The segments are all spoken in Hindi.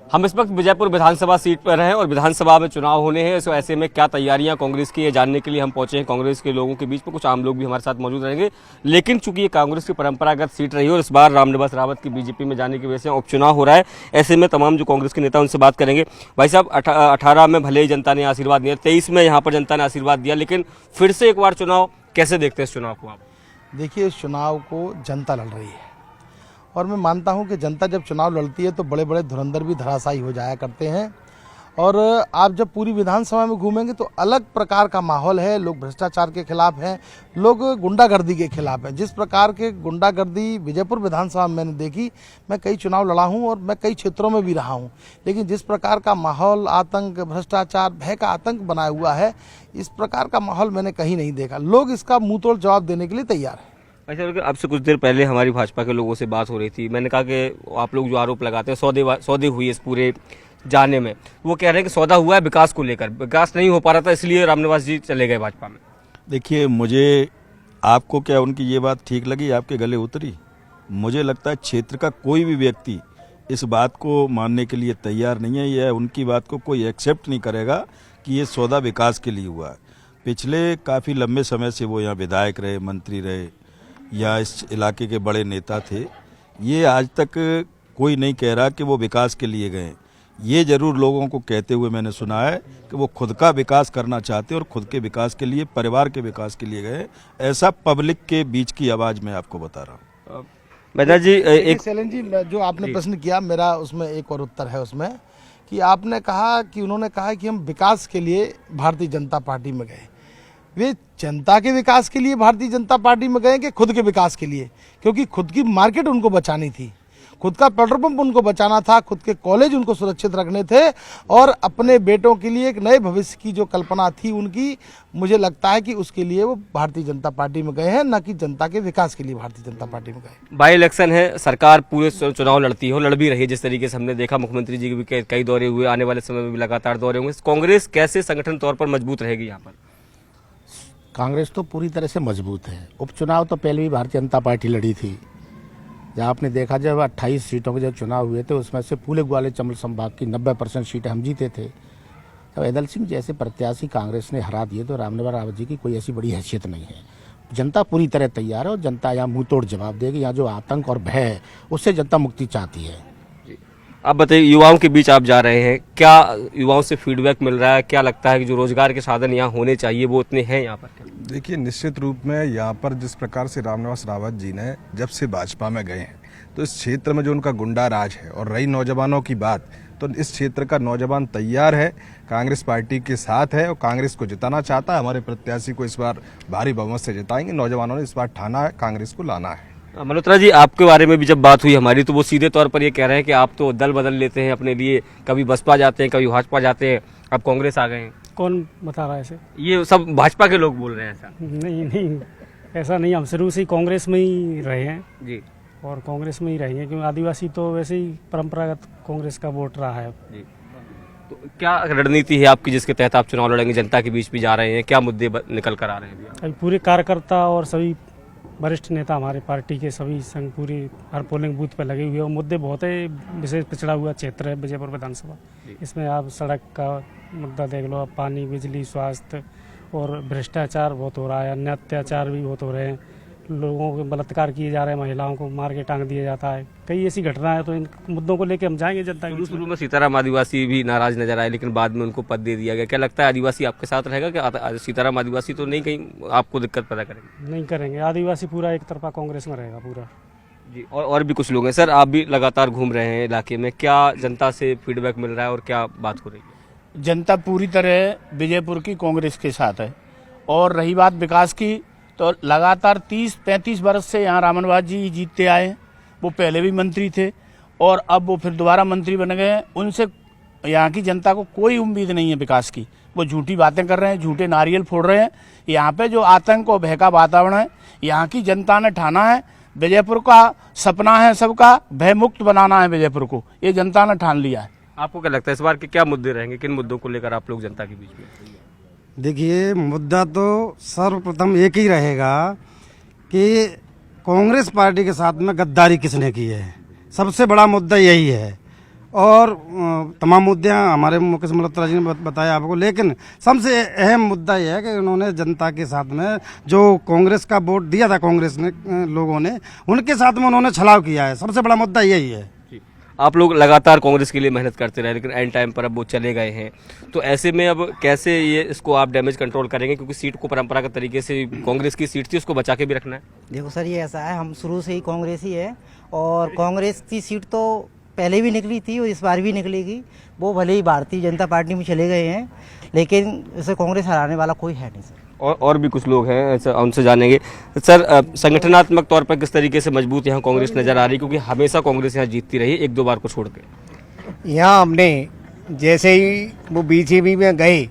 हम इस वक्त विजयपुर विधानसभा सीट पर हैं और विधानसभा में चुनाव होने हैं। तो ऐसे में क्या तैयारियां कांग्रेस की, ये जानने के लिए हम पहुंचे हैं कांग्रेस के लोगों के बीच में। कुछ आम लोग भी हमारे साथ मौजूद रहेंगे, लेकिन चूंकि ये कांग्रेस की परंपरागत सीट रही है और इस बार रामनिवास रावत की बीजेपी में जाने की वजह से उपचुनाव हो रहा है, ऐसे में तमाम जो कांग्रेस के नेता उनसे बात करेंगे। भाई साहब, 18 में भले ही जनता ने आशीर्वाद दिया, 23 में यहाँ पर जनता ने आशीर्वाद दिया, लेकिन फिर से एक बार चुनाव, कैसे देखते हैं इस चुनाव को आप? देखिए, इस चुनाव को जनता लड़ रही है और मैं मानता हूं कि जनता जब चुनाव लड़ती है तो बड़े बड़े धुरंधर भी धराशायी हो जाया करते हैं। और आप जब पूरी विधानसभा में घूमेंगे तो अलग प्रकार का माहौल है। लोग भ्रष्टाचार के खिलाफ हैं, लोग गुंडागर्दी के खिलाफ हैं। जिस प्रकार के गुंडागर्दी विजयपुर विधानसभा में मैंने देखी, मैं कई चुनाव लड़ा हूं और मैं कई क्षेत्रों में भी रहा हूं, लेकिन जिस प्रकार का माहौल, आतंक, भ्रष्टाचार, भय का आतंक बनाया हुआ है, इस प्रकार का माहौल मैंने कहीं नहीं देखा। लोग इसका मुंह तोड़ जवाब देने के लिए तैयार हैं। अच्छा, आपसे कुछ देर पहले हमारी भाजपा के लोगों से बात हो रही थी। मैंने कहा कि आप लोग जो आरोप लगाते हैं सौदे हुई इस पूरे जाने में, वो कह रहे हैं कि सौदा हुआ है विकास को लेकर, विकास नहीं हो पा रहा था, इसलिए रामनिवास जी चले गए भाजपा में। देखिए, मुझे आपको क्या उनकी ये बात ठीक लगी, आपके गले उतरी? मुझे लगता है क्षेत्र का कोई भी व्यक्ति इस बात को मानने के लिए तैयार नहीं है, या उनकी बात को कोई एक्सेप्ट नहीं करेगा कि ये सौदा विकास के लिए हुआ है। पिछले काफ़ी लंबे समय से वो यहाँ विधायक रहे, मंत्री रहे, या इस इलाके के बड़े नेता थे। ये आज तक कोई नहीं कह रहा कि वो विकास के लिए गए। ये जरूर लोगों को कहते हुए मैंने सुना है कि वो खुद का विकास करना चाहते और खुद के विकास के लिए, परिवार के विकास के लिए गए। ऐसा पब्लिक के बीच की आवाज़ मैं आपको बता रहा हूँ। मेधा जी, एक शैलेंद्र जी, जो आपने प्रश्न किया, मेरा उसमें एक और उत्तर है उसमें, कि आपने कहा कि उन्होंने कहा कि हम विकास के लिए भारतीय जनता पार्टी में गए। वे जनता के विकास के लिए भारतीय जनता पार्टी में गए कि खुद के विकास के लिए? क्योंकि खुद की मार्केट उनको बचानी थी, खुद का पेट्रोल पंप उनको बचाना था, खुद के कॉलेज उनको सुरक्षित रखने थे, और अपने बेटों के लिए एक नए भविष्य की जो कल्पना थी उनकी, मुझे लगता है कि उसके लिए वो भारतीय जनता पार्टी में गए हैं, न कि जनता के विकास के लिए भारतीय जनता पार्टी में गए। बाई इलेक्शन है, सरकार पूरे चुनाव लड़ती हो, लड़ भी रही है। जिस तरीके से हमने देखा, मुख्यमंत्री जी के भी कई दौरे हुए, आने वाले समय में भी लगातार दौरे होंगे। कांग्रेस कैसे संगठन तौर पर मजबूत रहेगी यहाँ पर? कांग्रेस तो पूरी तरह से मजबूत है। उपचुनाव तो पहले भी भारतीय जनता पार्टी लड़ी थी। जहाँ आपने देखा, जब 28 सीटों के जब चुनाव हुए थे, उसमें से पूरे ग्वालियर चंबल संभाग की 90% सीटें हम जीते थे। जब ऐदल सिंह जैसे प्रत्याशी कांग्रेस ने हरा दिए तो रामनिवास रावत जी की कोई ऐसी बड़ी हैसियत नहीं है। जनता पूरी तरह तैयार है और जनता यहाँ मुंह तोड़ जवाब देगी। यहाँ जो आतंक और भय है, उससे जनता मुक्ति चाहती है। आप बताइए, युवाओं के बीच आप जा रहे हैं, क्या युवाओं से फीडबैक मिल रहा है? क्या लगता है कि जो रोजगार के साधन यहाँ होने चाहिए वो उतने हैं यहाँ पर? देखिए, निश्चित रूप में यहाँ पर जिस प्रकार से रामनिवास रावत जी ने जब से भाजपा में गए हैं, तो इस क्षेत्र में जो उनका गुंडा राज है, और रही नौजवानों की बात, तो इस क्षेत्र का नौजवान तैयार है, कांग्रेस पार्टी के साथ है और कांग्रेस को जिताना चाहता है। हमारे प्रत्याशी को इस बार भारी बहुमत से जिताएंगे। नौजवानों ने इस बार ठाना है, कांग्रेस को लाना है। मल्होत्रा जी, आपके बारे में भी जब बात हुई हमारी, तो वो सीधे तौर पर ये कह रहे हैं कि आप तो दल बदल लेते हैं अपने लिए, कभी बसपा जाते हैं, कभी भाजपा जाते हैं, अब कांग्रेस आ गए हैं। कौन बता रहा है ऐसे? ये सब भाजपा के लोग बोल रहे हैं। ऐसा नहीं, ऐसा नहीं। हम शुरू से ही कांग्रेस में ही रहे हैं जी, और कांग्रेस में ही रहेंगे, क्योंकि आदिवासी तो वैसे ही परंपरागत कांग्रेस का वोट रहा है जी। तो क्या रणनीति है आपकी जिसके तहत आप चुनाव लड़ेंगे? जनता के बीच भी जा रहे हैं, क्या मुद्दे निकल कर आ रहे हैं? अभी पूरे कार्यकर्ता और सभी वरिष्ठ नेता हमारे पार्टी के सभी संग पूरे हर पोलिंग बूथ पर लगे हुए, और मुद्दे बहुत है। विशेष पिछड़ा हुआ क्षेत्र है विजयपुर विधानसभा, इसमें आप सड़क का मुद्दा देख लो, आप पानी, बिजली, स्वास्थ्य, और भ्रष्टाचार बहुत हो रहा है, अन्य अत्याचार भी बहुत हो रहे हैं, लोगों के बलात्कार किए जा रहे हैं, महिलाओं को मार के टांग दिया जाता है, कई ऐसी घटनाएं हैं। तो इन मुद्दों को लेकर हम जाएंगे जनता के। शुरू में सीताराम आदिवासी भी नाराज नजर आए, लेकिन बाद में उनको पद दे दिया गया। क्या लगता है, आदिवासी आपके साथ रहेगा? क्या सीताराम आदिवासी तो नहीं कहीं आपको दिक्कत पैदा करेंगे? नहीं करेंगे, आदिवासी पूरा एक तरफा कांग्रेस में रहेगा पूरा जी। और भी कुछ लोग हैं। सर, आप भी लगातार घूम रहे हैं इलाके में, क्या जनता से फीडबैक मिल रहा है और क्या बात हो रही है? जनता पूरी तरह विजयपुर की कांग्रेस के साथ है। और रही बात विकास की, तो लगातार 30-35 वर्ष से यहाँ रामनिवास जी जीतते आए हैं। वो पहले भी मंत्री थे और अब वो फिर दोबारा मंत्री बन गए हैं। उनसे यहाँ की जनता को कोई उम्मीद नहीं है विकास की। वो झूठी बातें कर रहे हैं, झूठे नारियल फोड़ रहे हैं। यहाँ पे जो आतंक और भय का वातावरण है, यहाँ की जनता ने ठाना है। विजयपुर का सपना है सबका, भय मुक्त बनाना है विजयपुर को, ये जनता ने ठान लिया है। आपको क्या लगता है इस बार के क्या मुद्दे रहेंगे? किन मुद्दों को लेकर आप लोग जनता के बीच में? देखिए, मुद्दा तो सर्वप्रथम एक ही रहेगा कि कांग्रेस पार्टी के साथ में गद्दारी किसने की है। सबसे बड़ा मुद्दा यही है। और तमाम मुद्दे हमारे मुकेश मल्होत्रा जी ने बताया आपको, लेकिन सबसे अहम मुद्दा यह है कि उन्होंने जनता के साथ में जो कांग्रेस का वोट दिया था कांग्रेस ने लोगों ने, उनके साथ में उन्होंने छलाव किया है। सबसे बड़ा मुद्दा यही है। आप लोग लगातार कांग्रेस के लिए मेहनत करते रहे, लेकिन एंड टाइम पर अब वो चले गए हैं, तो ऐसे में अब कैसे ये इसको आप डैमेज कंट्रोल करेंगे, क्योंकि सीट को परंपरागत तरीके से कांग्रेस की सीट थी, उसको बचा के भी रखना है। देखो सर, ये ऐसा है, हम शुरू से ही कांग्रेस ही है और कांग्रेस की सीट तो पहले भी निकली थी और इस बार भी निकलेगी। वो भले ही भारतीय जनता पार्टी में चले गए हैं, लेकिन इसे कांग्रेस हराने वाला कोई है नहीं सर। और भी कुछ लोग हैं, ऐसा उनसे जानेंगे। सर, संगठनात्मक तौर पर किस तरीके से मजबूत यहाँ कांग्रेस नजर आ रही, क्योंकि हमेशा कांग्रेस यहाँ जीतती रही, एक दो बार को छोड़ के। यहाँ हमने जैसे ही वो बीजेपी में गए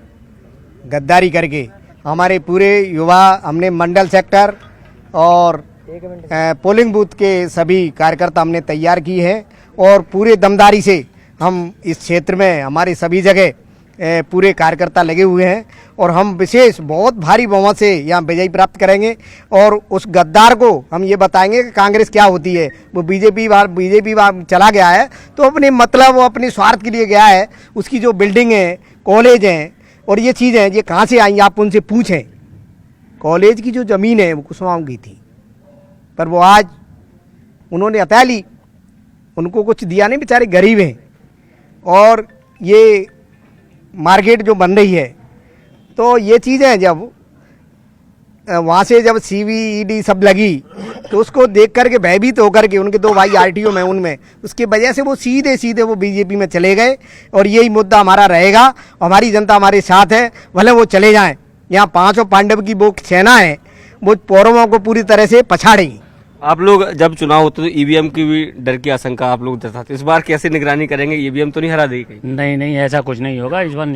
गद्दारी करके, हमारे पूरे युवा हमने मंडल सेक्टर और पोलिंग बूथ के सभी कार्यकर्ता हमने तैयार की है और पूरे दमदारी से हम इस क्षेत्र में हमारे सभी जगह पूरे कार्यकर्ता लगे हुए हैं और हम विशेष बहुत भारी बहुमत से यहाँ विजय प्राप्त करेंगे और उस गद्दार को हम ये बताएंगे कि कांग्रेस क्या होती है। वो बीजेपी चला गया है तो अपने मतलब वो अपने स्वार्थ के लिए गया है। उसकी जो बिल्डिंग है, कॉलेज हैं और ये चीज़ें हैं, ये कहाँ से आई आप उनसे पूछें। कॉलेज की जो ज़मीन है वो कुशवाहा की थी, पर वो आज उन्होंने हटा ली, उनको कुछ दिया नहीं, बेचारे गरीब हैं। और ये मार्केट जो बन रही है, तो ये चीज़ें जब वहाँ से जब CVED सब लगी तो उसको देख करके भयभीत होकर के उनके दो भाई RTO में उनमें उसकी वजह से वो सीधे वो बीजेपी में चले गए और यही मुद्दा हमारा रहेगा। हमारी जनता हमारे साथ है, भले वो चले जाएं। यहाँ पांचों पांडव की वो सेना है, वो पौरवों को पूरी तरह से पछाड़ेगी। आप लोग जब चुनाव होते तो ईवीएम की भी डर की आशंका आप लोग जताते, इस बार कैसे निगरानी करेंगे? ईवीएम तो नहीं हरा देगी कहीं? नहीं, ऐसा कुछ नहीं होगा। इस बार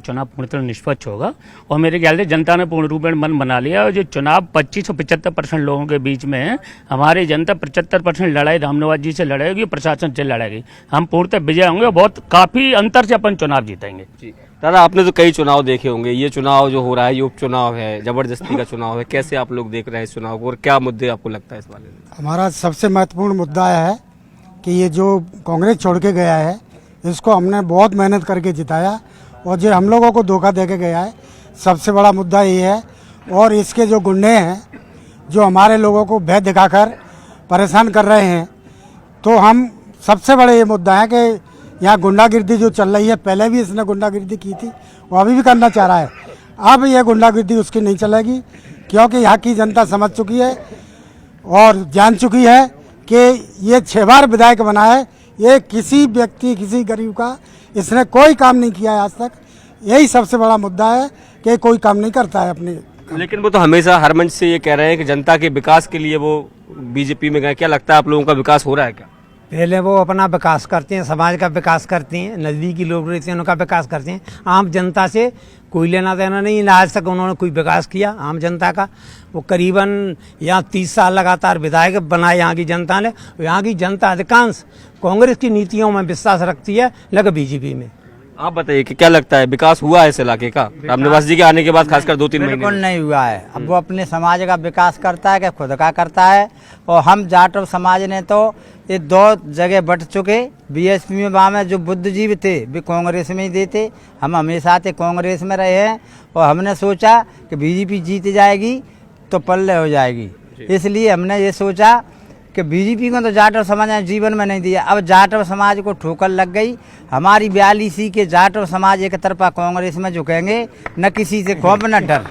चुनाव पूर्णतः निष्पक्ष होगा और मेरे ख्याल से जनता ने पूर्ण रूप में मन बना लिया। और जो चुनाव 25 और 75% लोगों के बीच में है, हमारी जनता 75% लड़ाई रामनिवास जी से लड़ेगी, प्रशासन से लड़ेगी। हम पूर्णतः विजय होंगे, बहुत काफी अंतर से अपन चुनाव जीतेंगे। जी दादा, आपने तो कई चुनाव देखे होंगे, ये चुनाव जो हो रहा है ये उपचुनाव है, जबरदस्ती का चुनाव है, कैसे आप लोग देख रहे हैं इस चुनाव को और क्या मुद्दे आपको लगता है इस बारे में? हमारा सबसे महत्वपूर्ण मुद्दा है कि ये जो कांग्रेस छोड़ के गया है, इसको हमने बहुत मेहनत करके जिताया और जो हम लोगों को धोखा दे के गया है, सबसे बड़ा मुद्दा ये है। और इसके जो गुंडे हैं जो हमारे लोगों को भय दिखाकर परेशान कर रहे हैं, तो हम सबसे बड़ा ये मुद्दा है कि यहाँ गुंडागिर्दी जो चल रही है, पहले भी इसने गुंडागिर्दी की थी, वो अभी भी करना चाह रहा है। अब यह गुंडागिर्दी उसकी नहीं चलेगी, क्योंकि यहाँ की जनता समझ चुकी है और जान चुकी है कि ये 6 बार विधायक बना है, ये किसी व्यक्ति किसी गरीब का इसने कोई काम नहीं किया है आज तक। यही सबसे बड़ा मुद्दा है कि कोई काम नहीं करता है अपने। लेकिन वो तो हमेशा हर मंच से ये कह रहे हैं कि जनता के विकास के लिए वो बीजेपी में गए। क्या लगता है आप लोगों का विकास हो रहा है क्या? पहले वो अपना विकास करते हैं, समाज का विकास करते हैं, नज़दीकी लोग रहते हैं उनका विकास करते हैं। आम जनता से कोई लेना देना नहीं। आज तक उन्होंने कोई विकास किया आम जनता का? वो करीबन यहाँ 30 साल लगातार विधायक बनाए यहाँ की जनता ने। यहाँ की जनता अधिकांश कांग्रेस की नीतियों में विश्वास रखती है, लेकिन बीजेपी में। आप बताइए कि क्या लगता है, विकास हुआ है इस इलाके का रामनिवास जी के आने के बाद, खासकर 2-3 महीने? बिल्कुल नहीं हुआ है। अब वो अपने समाज का विकास करता है कि खुद का करता है। और हम जाट समाज ने तो ये 2 जगह बट चुके। बीएसपी में वहाँ में जो बुद्धिजीवी थे वे कांग्रेस में ही देते, हम हमेशा से कांग्रेस में रहे हैं और हमने सोचा कि बीजेपी जीत जाएगी तो पल्ले हो जाएगी, इसलिए हमने ये सोचा कि बीजेपी को तो जाट समाज ने जीवन में नहीं दिया। अब जाट समाज को ठोकर लग गई। हमारी 42 के जाट समाज एक तरफा कांग्रेस में झुकेंगे, न किसी से खौफ न डर।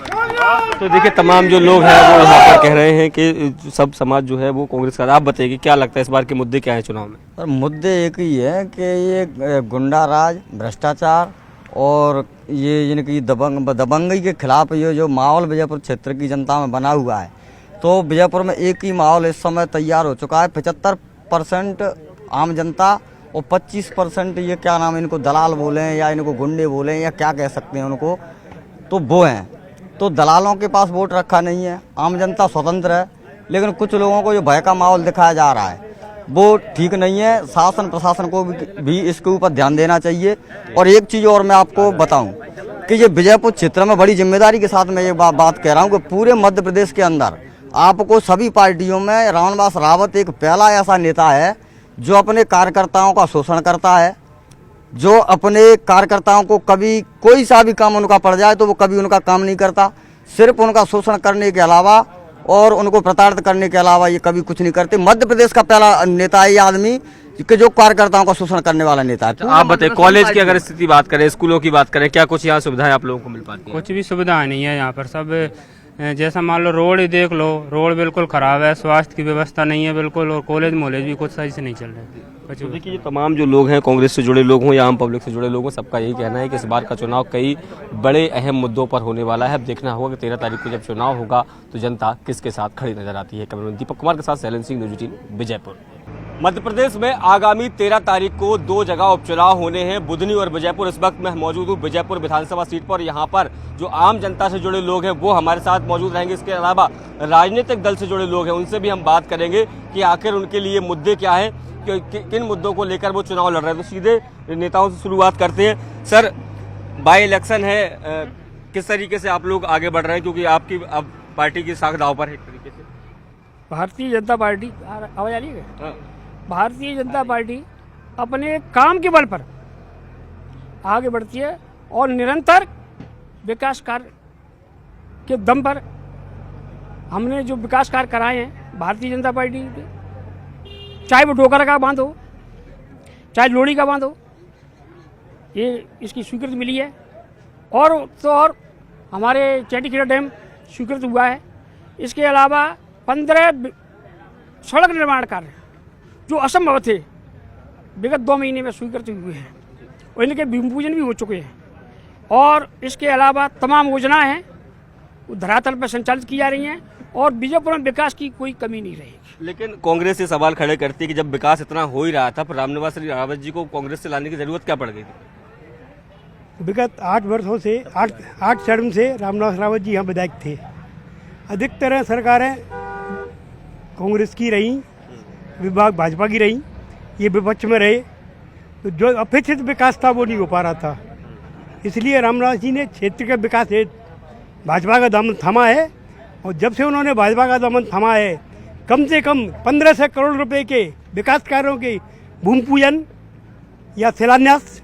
तो देखिए, तमाम जो लोग हैं वो यहाँ पर कह रहे हैं कि सब समाज जो है वो कांग्रेस का। आप बताइए क्या लगता है इस बार के मुद्दे क्या है चुनाव में? सर, मुद्दे एक ही है कि ये गुंडा राज, भ्रष्टाचार और ये इनकी दबंगई के खिलाफ ये जो माहौल विजयपुर क्षेत्र की जनता में बना हुआ है, तो विजयपुर में एक ही माहौल इस समय तैयार हो चुका है। 75% आम जनता और 25% ये क्या नाम, इनको दलाल बोलें या इनको गुंडे बोलें या क्या कह सकते हैं उनको, तो वो हैं। तो दलालों के पास वोट रखा नहीं है, आम जनता स्वतंत्र है। लेकिन कुछ लोगों को जो भय का माहौल दिखाया जा रहा है वो ठीक नहीं है। शासन प्रशासन को भी इसके ऊपर ध्यान देना चाहिए। और एक चीज़ और मैं आपको बताऊं कि ये विजयपुर क्षेत्र में बड़ी जिम्मेदारी के साथ मैं ये बात कह रहा हूँ कि पूरे मध्य प्रदेश के अंदर आपको सभी पार्टियों में रामनिवास रावत एक पहला ऐसा नेता है जो अपने कार्यकर्ताओं का शोषण करता है, जो अपने कार्यकर्ताओं को कभी कोई सा भी काम उनका पड़ जाए तो वो कभी उनका काम नहीं करता, सिर्फ उनका शोषण करने के अलावा और उनको प्रताड़ित करने के अलावा ये कभी कुछ नहीं करते। मध्य प्रदेश का पहला नेता है ये आदमी कि जो कार्यकर्ताओं का शोषण करने वाला नेता है। आप बताइए, कॉलेज की अगर स्थिति बात करें, स्कूलों की बात करें, क्या कुछ यहाँ सुविधाएं आप लोगों को मिल पाती हैं? कुछ भी सुविधाएं नहीं है यहाँ पर। सब जैसा मान लो रोड ही देख लो, रोड बिल्कुल खराब है, स्वास्थ्य की व्यवस्था नहीं है बिल्कुल, और कॉलेज मोलेज भी कुछ सही से नहीं चल रहे। तो देखिए, ये तमाम जो लोग हैं, कांग्रेस से जुड़े लोग हों या आम पब्लिक से जुड़े लोग हों, सबका यही कहना है कि इस बार का चुनाव कई बड़े अहम मुद्दों पर होने वाला है। अब देखना होगा कि 13 तारीख को जब चुनाव होगा तो जनता किसके साथ खड़ी नजर आती है। कैमरामैन दीपक कुमार के साथ शैलन सिंह, न्यूज़ 18 विजयपुर। मध्य प्रदेश में आगामी 13 तारीख को 2 जगह उपचुनाव होने हैं, बुधनी और विजयपुर। इस वक्त मैं मौजूद हूँ विजयपुर विधानसभा सीट पर। यहाँ पर जो आम जनता से जुड़े लोग हैं वो हमारे साथ मौजूद रहेंगे। इसके अलावा राजनीतिक दल से जुड़े लोग हैं, उनसे भी हम बात करेंगे कि आखिर उनके लिए मुद्दे क्या हैं, किन मुद्दों को लेकर वो चुनाव लड़ रहे हैं। तो सीधे नेताओं से शुरुआत करते हैं। सर, बाई इलेक्शन है, किस तरीके से आप लोग आगे बढ़ रहे हैं, क्योंकि आपकी अब पार्टी की साख दाव पर है एक तरीके से? भारतीय जनता पार्टी, आवाज आ रही है? भारतीय जनता पार्टी अपने काम के बल पर आगे बढ़ती है और निरंतर विकास कार्य के दम पर हमने जो विकास कार्य कराए हैं भारतीय जनता पार्टी के, चाहे वो डोकर का बांध हो, चाहे लोड़ी का बांध हो, ये इसकी स्वीकृति मिली है। और तो और हमारे चैटीखेड़ा डैम स्वीकृत हुआ है। इसके अलावा 15 सड़क निर्माण कार्य जो असंभव थे विगत 2 महीने में स्वीकृत हुए हैं और इनके भूमि पूजन भी हो चुके हैं। और इसके अलावा तमाम योजनाएं हैं वो धरातल पर संचालित की जा रही हैं और विजयपुर में विकास की कोई कमी नहीं रहेगी। लेकिन कांग्रेस ये सवाल खड़े करती है कि जब विकास इतना हो ही रहा था, फिर रामनिवास रावत जी को कांग्रेस से लाने की जरूरत क्या पड़ गई थी? विगत 8 वर्षों से 8 टर्म से रामनिवास रावत जी यहाँ विधायक थे। अधिकतर सरकारें कांग्रेस की रहीं, विभाग भाजपा की रही, ये विपक्ष में रहे, तो जो अपेक्षित विकास था वो नहीं हो पा रहा था। इसलिए रामनिवास जी ने क्षेत्र के विकास हेतु भाजपा का दामन थामा है। और जब से उन्होंने भाजपा का दामन थामा है, कम से कम 1500 करोड़ रुपए के विकास कार्यों के भूमि पूजन या शिलान्यास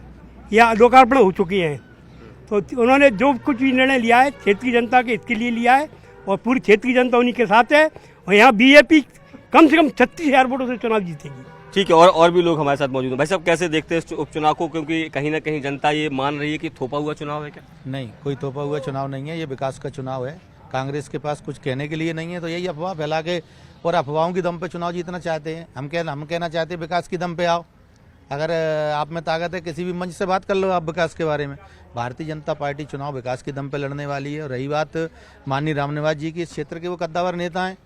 या लोकार्पण हो चुके हैं। तो उन्होंने जो कुछ भी निर्णय लिया है क्षेत्रीय जनता के इसके लिए लिया है और पूरी क्षेत्रीय जनता उन्हीं के साथ है। और यहाँ बीजेपी कम से कम 36,000 वोटों से चुनाव जीतेगी। ठीक है, और भी लोग हमारे साथ मौजूद हैं। भाई साहब, कैसे देखते हैं इस उपचुनाव को, क्योंकि कहीं ना कहीं जनता ये मान रही है कि थोपा हुआ चुनाव है क्या? नहीं, कोई थोपा हुआ चुनाव नहीं है, ये विकास का चुनाव है। कांग्रेस के पास कुछ कहने के लिए नहीं है, तो यही अफवाह फैला के और अफवाहों की दम पे चुनाव जीतना चाहते हैं। हम कहना चाहते हैं विकास की दम पे आओ। अगर आप में ताकत है, किसी भी मंच से बात कर लो आप विकास के बारे में। भारतीय जनता पार्टी चुनाव विकास की दम पे लड़ने वाली है। और रही बात माननीय रामनिवास जी की, इस क्षेत्र के वो कद्दावर नेता हैं,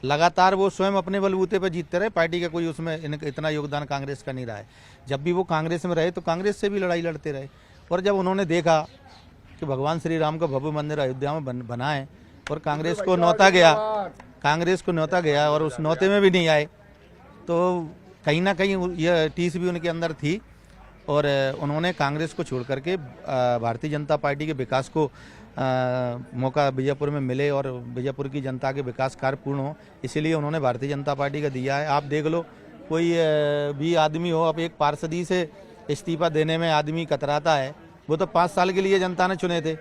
लगातार वो स्वयं अपने बलबूते पर जीतते रहे। पार्टी का कोई उसमें इतना योगदान कांग्रेस का नहीं रहा है। जब भी वो कांग्रेस में रहे तो कांग्रेस से भी लड़ाई लड़ते रहे। और जब उन्होंने देखा कि भगवान श्री राम का भव्य मंदिर अयोध्या में बना है और कांग्रेस को न्योता गया और उस न्योते में भी नहीं आए, तो कहीं ना कहीं यह टीस भी उनके अंदर थी। और उन्होंने कांग्रेस को छोड़ करके भारतीय जनता पार्टी के विकास को मौका विजयपुर में मिले और विजयपुर की जनता के विकास कार्य पूर्ण हो, इसीलिए उन्होंने भारतीय जनता पार्टी का दिया है। आप देख लो, कोई भी आदमी हो, अब एक पार्षदी से इस्तीफा देने में आदमी कतराता है। वो तो 5 साल के लिए जनता ने चुने थे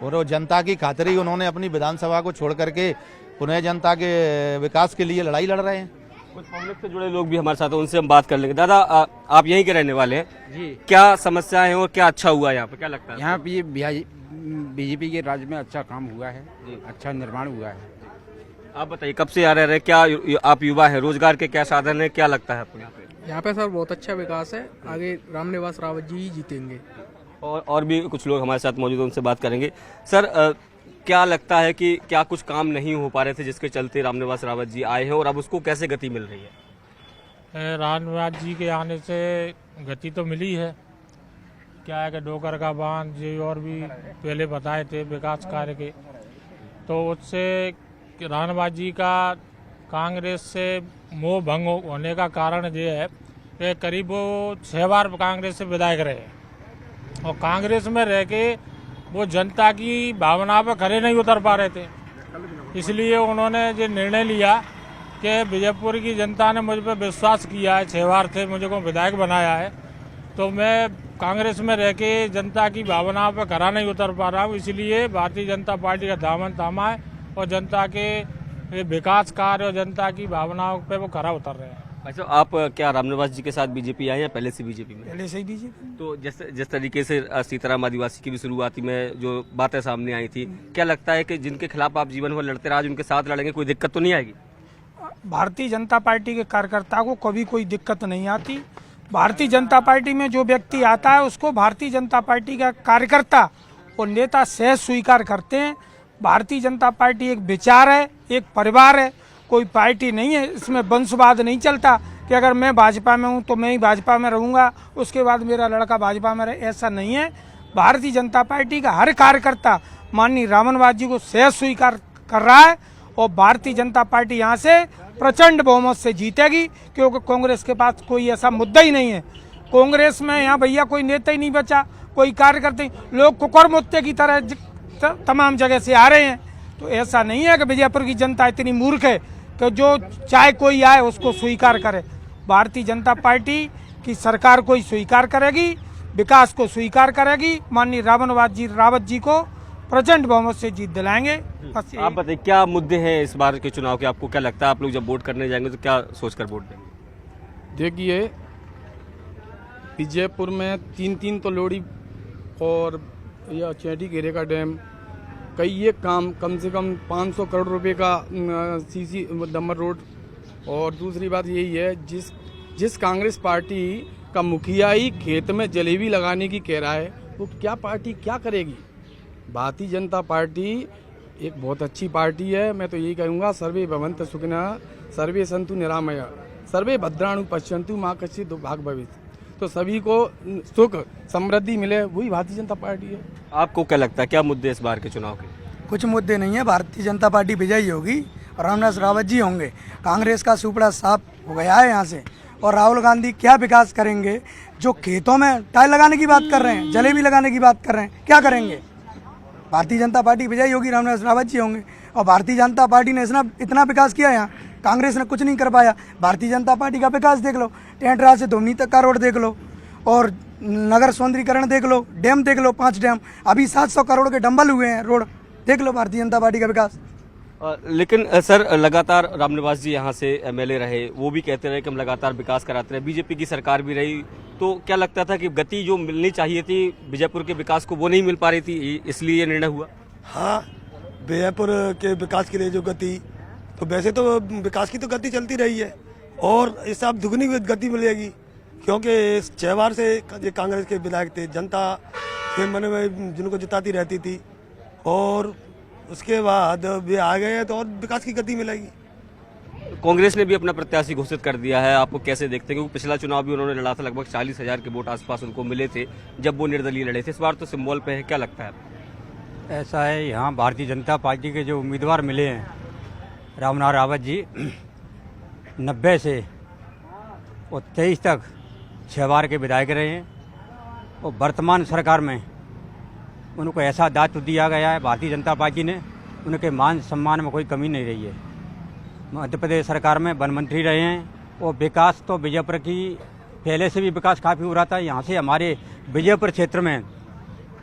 और वो जनता की खातिर ही उन्होंने अपनी विधानसभा को छोड़ करके पुनः जनता के विकास के लिए लड़ाई लड़ रहे हैं। कुछ पब्लिक से जुड़े लोग भी हमारे साथ हैं, उनसे हम बात कर लेंगे। दादा, आप यहीं के रहने वाले हैं जी? क्या समस्याएं हैं और क्या अच्छा हुआ यहाँ पे, क्या लगता है? यहाँ पे बीजेपी के राज्य में अच्छा काम हुआ है, अच्छा निर्माण हुआ है। आप बताइए, कब से यहाँ रह रहे हैं, क्या आप युवा है, रोजगार के क्या साधन है, क्या लगता है आपको यहाँ पे? यहाँ पे सर बहुत अच्छा विकास है, आगे रामनिवास रावत जी ही जीतेंगे। और भी कुछ लोग हमारे साथ मौजूद हैं, उनसे बात करेंगे। सर, क्या लगता है कि क्या कुछ काम नहीं हो पा रहे थे जिसके चलते रामनिवास रावत जी आए हैं और अब उसको कैसे गति मिल रही है? रामनिवास जी के आने से गति तो मिली है। क्या है कि डोकर का बांध जी और भी पहले बताए थे विकास कार्य के, तो उससे रामनिवास जी का कांग्रेस से मोह भंग होने का कारण ये है कि करीब वो 6 बार कांग्रेस से विधायक रहे और कांग्रेस में रह के वो जनता की भावना पर खरे नहीं उतर पा रहे थे। इसलिए उन्होंने ये निर्णय लिया कि विजयपुर की जनता ने मुझ पर विश्वास किया है, 6 बार थे मुझे को विधायक बनाया है, तो मैं कांग्रेस में रह के जनता की भावनाओं पर खरा नहीं उतर पा रहा हूँ, इसलिए भारतीय जनता पार्टी का दामन थामा है और जनता के विकास कार्य और जनता की भावनाओं पे वो खरा उतर रहे हैं। अच्छा, आप क्या रामनिवास जी के साथ बीजेपी आए या पहले से बीजेपी में? पहले से ही बीजेपी। तो जिस तरीके से सीताराम आदिवासी की भी शुरुआती में जो बातें सामने आई थी, क्या लगता है कि जिनके खिलाफ आप जीवन भर लड़ते रहे आज उनके साथ लड़ेंगे, कोई दिक्कत तो नहीं आएगी? भारतीय जनता पार्टी के कार्यकर्ता को कभी कोई दिक्कत नहीं आती। भारतीय जनता पार्टी में जो व्यक्ति आता है उसको भारतीय जनता पार्टी का कार्यकर्ता और नेता सहज स्वीकार करते हैं। भारतीय जनता पार्टी एक विचार है, एक परिवार है, कोई पार्टी नहीं है। इसमें वंशवाद नहीं चलता कि अगर मैं भाजपा में हूँ तो मैं ही भाजपा में रहूँगा, उसके बाद मेरा लड़का भाजपा में रहे, ऐसा नहीं है। भारतीय जनता पार्टी का हर कार्यकर्ता माननीय रामनिवास जी को सहज स्वीकार कर रहा है और भारतीय जनता पार्टी यहाँ से प्रचंड बहुमत से जीतेगी, क्योंकि कांग्रेस के पास कोई ऐसा मुद्दा ही नहीं है। कांग्रेस में यहाँ भैया कोई नेता ही नहीं बचा, कोई कार्यकर्ता, लोग कुकर मुत्ते की तरह तमाम जगह से आ रहे हैं। तो ऐसा नहीं है कि विजयपुर की जनता इतनी मूर्ख है कि जो चाहे कोई आए उसको स्वीकार करे। भारतीय जनता पार्टी की सरकार को ही स्वीकार करेगी, विकास को स्वीकार करेगी, माननीय रावत जी को प्रचंड बहुमत से जीत दिलाएंगे। बस आप बताइए क्या मुद्दे हैं इस बार के चुनाव के, आपको क्या लगता है आप लोग जब वोट करने जाएंगे तो क्या सोचकर वोट देंगे? देखिए, विजयपुर में तीन तो लोड़ी और या चैटी घेरे का डैम, कई ये काम कम से कम 500 करोड़ रुपए का सीसी डम्बर रोड। और दूसरी बात यही है, जिस कांग्रेस पार्टी का मुखिया ही खेत में जलेबी लगाने की कह रहा है, वो क्या पार्टी क्या करेगी? भारतीय जनता पार्टी एक बहुत अच्छी पार्टी है। मैं तो यही कहूँगा, सर्वे भवन्तु सुखिनः, सर्वे सन्तु निरामया, सर्वे भद्राणि पश्यन्तु मा कश्चित् दुर्भाग् भवेत्। तो सभी को सुख समृद्धि मिले, वही भारतीय जनता पार्टी है। आपको क्या लगता है क्या मुद्दे इस बार के चुनाव के? कुछ मुद्दे नहीं है, भारतीय जनता पार्टी विजयी होगी और रामनिवास रावत जी होंगे। कांग्रेस का सुपड़ा साफ हो गया है यहाँ से। और राहुल गांधी क्या विकास करेंगे? जो खेतों में टाइल लगाने की बात कर रहे हैं, जलेबी लगाने की बात कर रहे हैं, क्या करेंगे? भारतीय जनता पार्टी विजयी होगी, रामनिवास रावत जी होंगे। और भारतीय जनता पार्टी ने इतना विकास किया यहाँ, कांग्रेस ने कुछ नहीं कर पाया। भारतीय जनता पार्टी का विकास देख लो, टेंटरा से धोनी तक का रोड देख लो, और नगर सौंदर्यीकरण देख लो, डैम देख लो, 5 डैम, अभी 700 करोड़ के डंबल हुए हैं रोड, देख लो भारतीय जनता पार्टी का विकास। लेकिन सर लगातार रामनिवास जी यहाँ से एमएलए रहे, वो भी कहते रहे कि हम लगातार विकास कराते रहे, बीजेपी की सरकार भी रही, तो क्या लगता था कि गति जो मिलनी चाहिए थी विजयपुर के विकास को वो नहीं मिल पा रही थी, इसलिए ये निर्णय हुआ? हाँ, विजयपुर के विकास के लिए जो गति, तो वैसे तो विकास की तो गति चलती रही है और इस अब दुगनी गति मिलेगी, क्योंकि 6 बार से ये कांग्रेस के विधायक थे, जनता के मन में जिनको जिताती रहती थी, और उसके बाद वे आ गए हैं तो और विकास की गति मिलेगी। कांग्रेस ने भी अपना प्रत्याशी घोषित कर दिया है, आपको कैसे देखते हैं? क्योंकि पिछला चुनाव भी उन्होंने लड़ा था, लगभग 40,000 के वोट आसपास उनको मिले थे जब वो निर्दलीय लड़े थे। इस बार तो सिंबल पे है, क्या लगता है? ऐसा है, यहाँ भारतीय जनता पार्टी के जो उम्मीदवार मिले हैं, रामनिवास रावत जी 90 से और 23 तक 6 बार के विधायक रहे हैं, और वर्तमान सरकार में उनको ऐसा दायित्व दिया गया है भारतीय जनता पार्टी ने, उनके मान सम्मान में कोई कमी नहीं रही है। मध्य प्रदेश सरकार में वन मंत्री रहे हैं और विकास तो विजयपुर की पहले से भी विकास काफ़ी हो रहा था। यहाँ से हमारे विजयपुर क्षेत्र में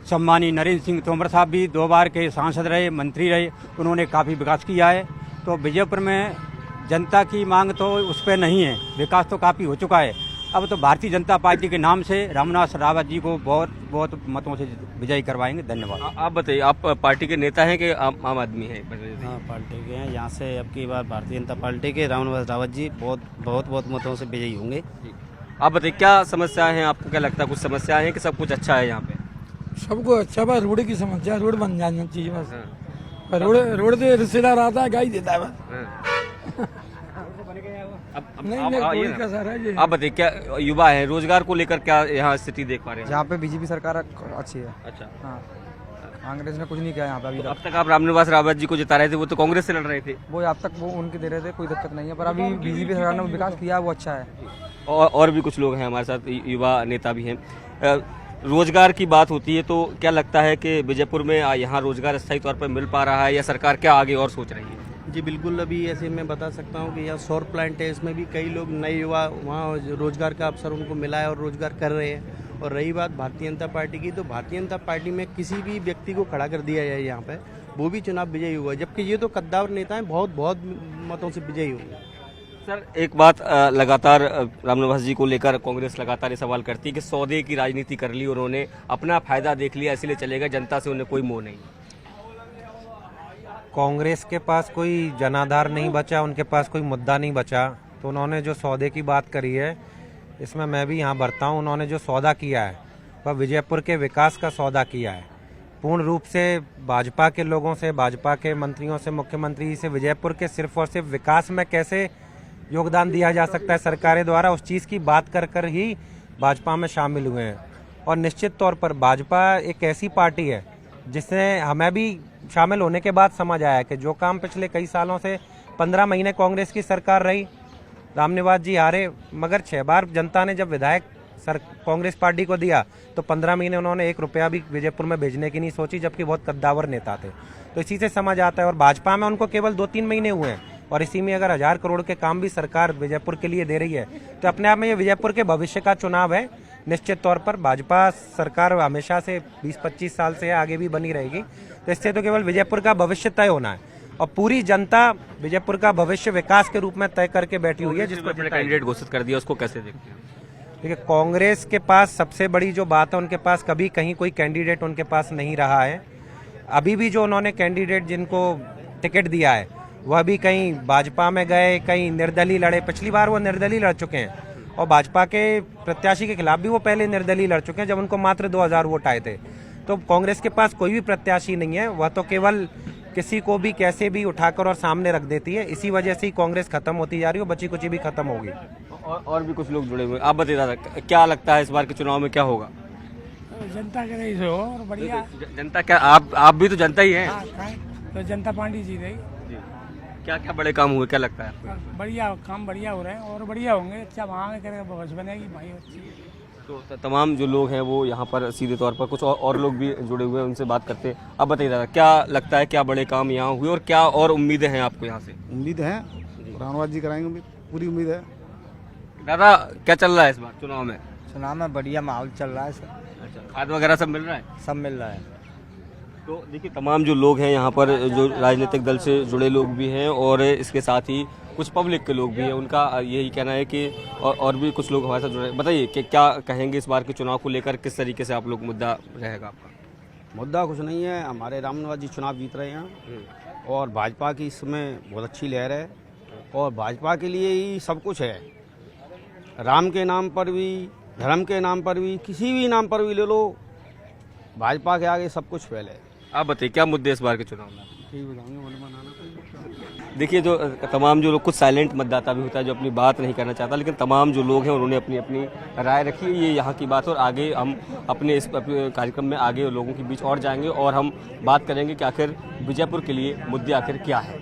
सम्मानीय नरेंद्र सिंह तोमर साहब भी 2 बार के सांसद रहे, मंत्री रहे, उन्होंने काफ़ी विकास किया है। तो विजयपुर में जनता की मांग तो उस पर नहीं है, विकास तो काफ़ी हो चुका है। अब तो भारतीय जनता पार्टी के नाम से रामनिवास रावत जी को बहुत मतों से विजयी करवाएंगे। धन्यवाद। आप बताइए, आप पार्टी के नेता हैं कि आम आदमी हैं? हाँ, पार्टी के हैं। यहाँ से अब की बार भारतीय जनता पार्टी के रामनिवास रावत जी बहुत मतों से विजयी होंगे। आप बताइए क्या समस्याएं हैं, आपको क्या लगता है कुछ समस्याएं हैं कि सब कुछ अच्छा है यहाँ पे? सबको अच्छा, बस रोड की समस्या, रोड बन जाना चाहिए बस। रोड से रिश्तेदार आता है, गाई देता है बस। आप बताइए क्या युवा है, रोजगार को लेकर क्या यहाँ स्थिति देख पा रहे हैं? यहाँ पे बीजेपी सरकार अच्छी है। अच्छा, हाँ, कांग्रेस ने कुछ नहीं किया यहाँ पे अभी। अब तक आप रामनिवास रावत जी को जिता रहे थे, वो तो कांग्रेस से लड़ रहे थे। वो अब तक वो उनके दे रहे थे, कोई दिक्कत नहीं है, पर अभी बीजेपी सरकार ने विकास किया, वो अच्छा है। और भी कुछ लोग हैं हमारे साथ, युवा नेता भी हैं। रोजगार की बात होती है तो क्या लगता है कि विजयपुर में यहाँ रोजगार स्थायी तौर पर मिल पा रहा है या सरकार क्या आगे और सोच रही है? जी बिल्कुल, अभी ऐसे मैं बता सकता हूँ कि यहाँ सौर प्लांट है, इसमें भी कई लोग नए युवा वहाँ रोजगार का अवसर उनको मिला है और रोजगार कर रहे हैं। और रही बात भारतीय जनता पार्टी की, तो भारतीय जनता पार्टी में किसी भी व्यक्ति को खड़ा कर दिया जाए यहाँ पे, वो भी चुनाव विजयी हुआ, जबकि ये तो कद्दावर नेता हैं, बहुत मतों से विजयी हुए। सर एक बात लगातार रामनिवास जी को लेकर कांग्रेस लगातार ये सवाल करती है कि सौदे की राजनीति कर ली, उन्होंने अपना फायदा देख लिया, इसलिए चलेगा, जनता से उन्हें कोई मोह नहीं। कांग्रेस के पास कोई जनाधार नहीं बचा, उनके पास कोई मुद्दा नहीं बचा, तो उन्होंने जो सौदे की बात करी है इसमें मैं भी यहाँ भरता हूँ। उन्होंने जो सौदा किया है वह विजयपुर के विकास का सौदा किया है। पूर्ण रूप से भाजपा के लोगों से, भाजपा के मंत्रियों से, मुख्यमंत्री से विजयपुर के सिर्फ और सिर्फ विकास में कैसे योगदान दिया जा सकता है सरकारें द्वारा, उस चीज़ की बात कर कर ही भाजपा में शामिल हुए हैं। और निश्चित तौर पर भाजपा एक ऐसी पार्टी है जिसने हमें भी शामिल होने के बाद समझ आया कि जो काम पिछले कई सालों से 15 महीने कांग्रेस की सरकार रही, रामनिवास जी हारे, मगर 6 बार जनता ने जब विधायक कांग्रेस पार्टी को दिया तो 15 महीने उन्होंने 1 रुपया भी विजयपुर में भेजने की नहीं सोची, जबकि बहुत कद्दावर नेता थे। तो इसी से समझ आता है। और भाजपा में उनको केवल 2-3 महीने हुए हैं और इसी में अगर 1000 करोड़ के काम भी सरकार विजयपुर के लिए दे रही है तो अपने आप में ये विजयपुर के भविष्य का चुनाव है। निश्चित तौर पर भाजपा सरकार हमेशा से 20-25 साल से आगे भी बनी रहेगी, तो इससे तो केवल विजयपुर का भविष्य तय होना है और पूरी जनता विजयपुर का भविष्य विकास के रूप में तय करके बैठी हुई है। जिसको कैंडिडेट घोषित कर दिया, उसको कैसे देखते हैं? देखिए, कांग्रेस के पास सबसे बड़ी जो बात है, उनके पास कभी कहीं कोई कैंडिडेट उनके पास नहीं रहा है। अभी भी जो उन्होंने कैंडिडेट जिनको टिकट दिया है वह भी कहीं भाजपा में गए, कहीं निर्दलीय लड़े। पिछली बार वो निर्दलीय लड़ चुके हैं और भाजपा के प्रत्याशी के खिलाफ भी वो पहले निर्दलीय लड़ चुके हैं जब उनको मात्र 2000 वोट आए थे। तो कांग्रेस के पास कोई भी प्रत्याशी नहीं है, वह तो केवल किसी को भी कैसे भी उठाकर और सामने रख देती है। इसी वजह से ही कांग्रेस खत्म होती जा रही है, बची कुची भी खत्म होगी। और भी कुछ लोग जुड़े हुए, आप बताइए दादा, क्या लगता है इस बार के चुनाव में क्या होगा? जनता के रही हो और बढ़िया। जनता क्या, आप भी तो जनता ही हैं। तो जनता पार्टी जीत रही। क्या क्या बड़े काम हुए, क्या लगता है आपको? बढ़िया काम, बढ़िया हो रहे हैं और बढ़िया होंगे। अच्छा वहाँ करेगा, भविष्य बनेगी भाई अच्छी। तो तमाम जो लोग हैं वो यहाँ पर सीधे तौर पर कुछ और लोग भी जुड़े हुए हैं, उनसे बात करते हैं। अब बताइए दादा, क्या लगता है, क्या बड़े काम यहाँ हुए और क्या और उम्मीदें हैं आपको यहाँ से? उम्मीद है रामनिवास जी कराएंगे, पूरी उम्मीद है। दादा क्या चल रहा है इस बार चुनाव में? चुनाव में बढ़िया माहौल चल रहा है सर। अच्छा, खाद वगैरह सब मिल रहा है? सब मिल रहा है। तो देखिए, तमाम जो लोग हैं यहाँ पर, जो राजनीतिक दल से जुड़े लोग भी हैं और इसके साथ ही कुछ पब्लिक के लोग भी हैं, उनका यही कहना है कि और भी कुछ लोग हमारे साथ जुड़े हैं। बताइए कि क्या कहेंगे इस बार के चुनाव को लेकर, किस तरीके से आप लोग मुद्दा रहेगा आपका? मुद्दा कुछ नहीं है, हमारे रामनिवास जी चुनाव जीत रहे हैं और भाजपा की इसमें बहुत अच्छी लहर है और भाजपा के लिए ही सब कुछ है। राम के नाम पर भी, धर्म के नाम पर भी, किसी भी नाम पर भी ले लो, भाजपा के आगे सब कुछ फैल है। आप बताइए क्या मुद्दे इस बार के चुनाव में? देखिए, जो तमाम जो लोग, कुछ साइलेंट मतदाता भी होता है जो अपनी बात नहीं करना चाहता, लेकिन तमाम जो लोग हैं उन्होंने अपनी अपनी राय रखी है। ये यहाँ की बात है और आगे हम अपने इस कार्यक्रम में आगे लोगों के बीच और जाएंगे और हम बात करेंगे कि आखिर विजयपुर के लिए मुद्दे आखिर क्या है।